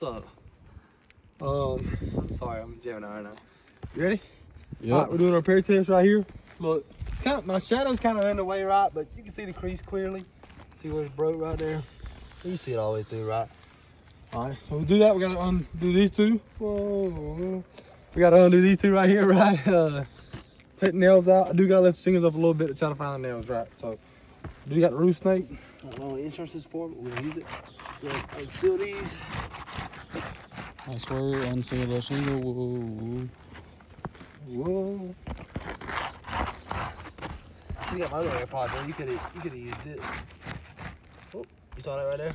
what's up? I'm sorry, I'm jamming out right now. You ready? Yep. All right, we're doing our repair test right here. Look, it's kind of, my shadow's kind of in the way, right? But you can see the crease clearly. See where it's broke right there? You can see it all the way through, right? All right, so we'll do that. We gotta undo these two. Whoa. We gotta undo these two right here, right? Take the nails out. I do gotta lift the shingles up a little bit to try to find the nails, right? So, do you got the roof snake? I don't know what insurance is for, but we're gonna use it. We're gonna unseal these. I swear, unseal the shingle. Whoa. Whoa. I should have got my other AirPod there. You could have used it. Oh, you saw that right there?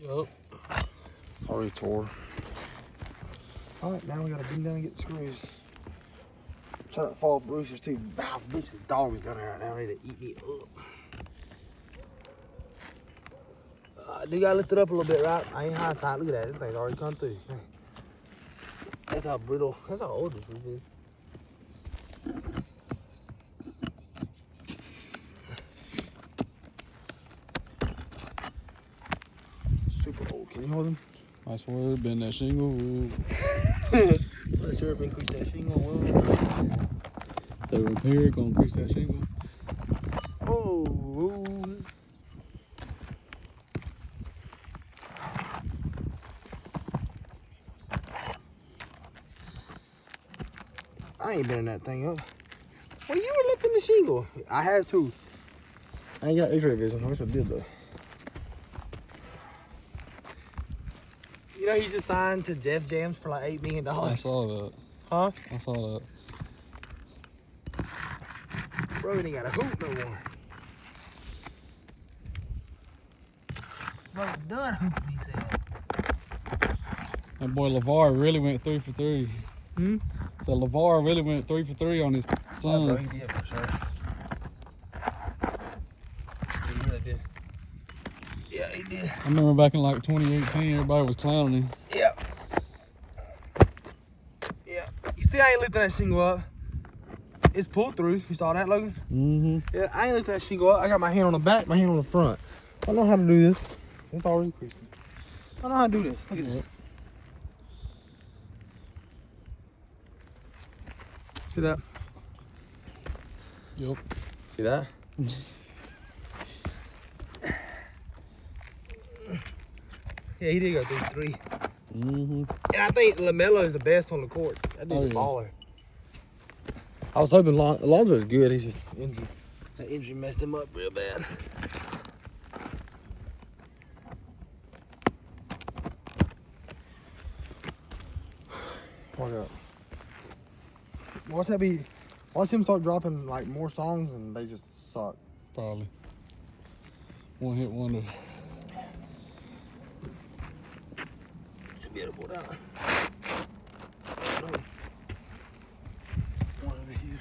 Yup. Already tore. All right, now we gotta bend down and get the screws. Try not to fall off Bruce's too. Wow, Bruce's dog is down there right now, ready to eat me up. I do gotta lift it up a little bit, right? I ain't high side. Look at that. This thing's already come through. Hey. That's how brittle. That's how old this roof is. Super old. Can you hold him? I swear, bend that shingle. Whoa. Let's sure increase that shingle. The repair gonna increase that shingle. Oh. I ain't bending that thing up. Well, you were lifting the shingle. I had to. I ain't got X-ray vision. I wish I did though. You know he just signed to Jeff Jams for like $8 million. I saw that. Huh? I saw that. Bro, he ain't got a hoop no more. Bro's done hooping, he said. That boy LeVar really went 3 for 3. So LeVar really went 3 for 3 on his son. Bro, he did for sure. He really did. Yeah, he did. I remember back in like 2018, everybody was clowning him. Yeah. Yeah. You see I ain't lifting that shingle up. It's pulled through. You saw that, Logan? Mm-hmm. Yeah, I ain't lifting that shingle up. I got my hand on the back, my hand on the front. I know how to do this. It's already creasing. I know how to do this. Look at this. See that? Yup. See that? Yeah, he did go through 3. Mm-hmm. And I think LaMelo is the best on the court. That dude's a yeah. baller. I was hoping Alonzo's good. He's just injured. That injury messed him up real bad. Watch him start dropping like more songs and they just suck. Probably. One hit wonder. Should be able to pull down. One over here.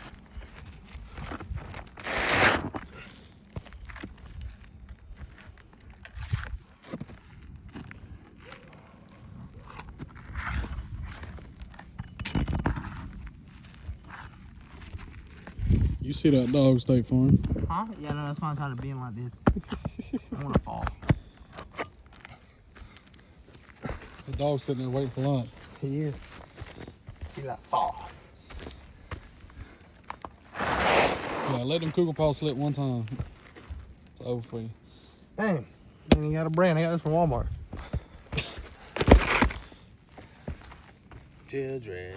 You see that dog State Farm? Huh? Yeah, no, that's why I'm trying to bend like this. I want to fall. The dog's sitting there waiting for lunch. He is. He like fall. Yeah, let them Cougar Paw slip one time. It's over for you. Damn. And he got a brand. I got this from Walmart. Children.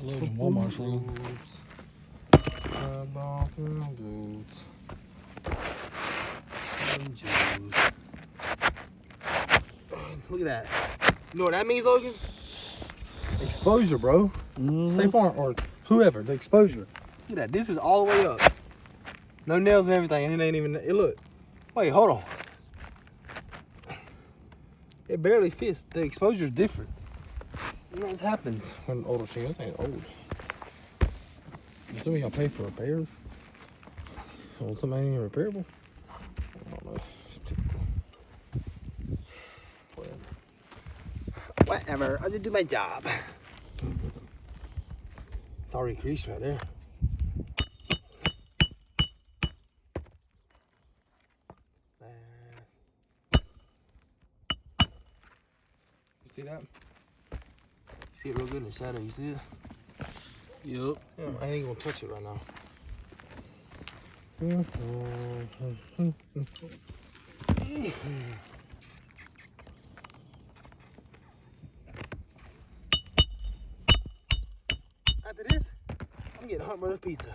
I love them Walmart song. Boots. Juice. Look at that. You know what that means, Logan? Exposure, bro. State Farm or whoever, the exposure. Look at that. This is all the way up. No nails and everything, and it ain't even. Look. Wait, hold on. It barely fits. The exposure's different. You know what happens when older shingles ain't old. You still gotta pay for repairs. Want something ain't repairable? I don't know. It's typical. Whatever. I just do my job. It's already creased right there. See that? You see it real good in the shadow. You see it? Yup. Yeah, I ain't gonna touch it right now. After this, I'm getting Hunt Brothers pizza.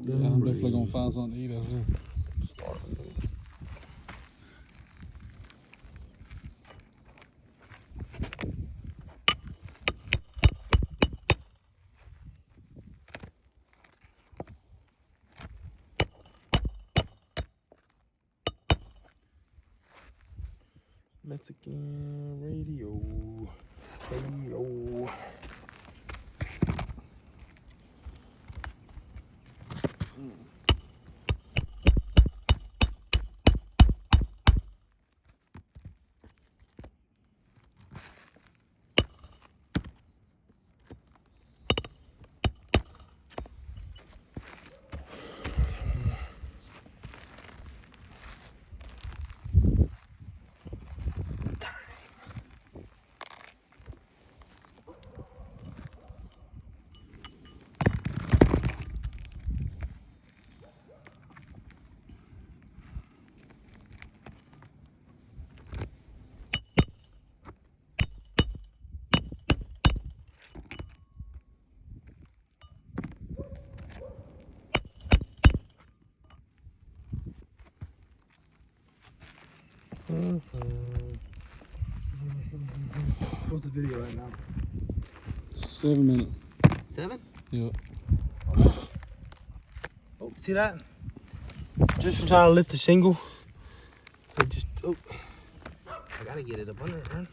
Yeah, I'm definitely gonna find something to eat over here. Mexican radio. What's the video right now? 7 minutes. 7? Yep. Oh, see that? Just trying to lift the shingle. I gotta get it up under it, man.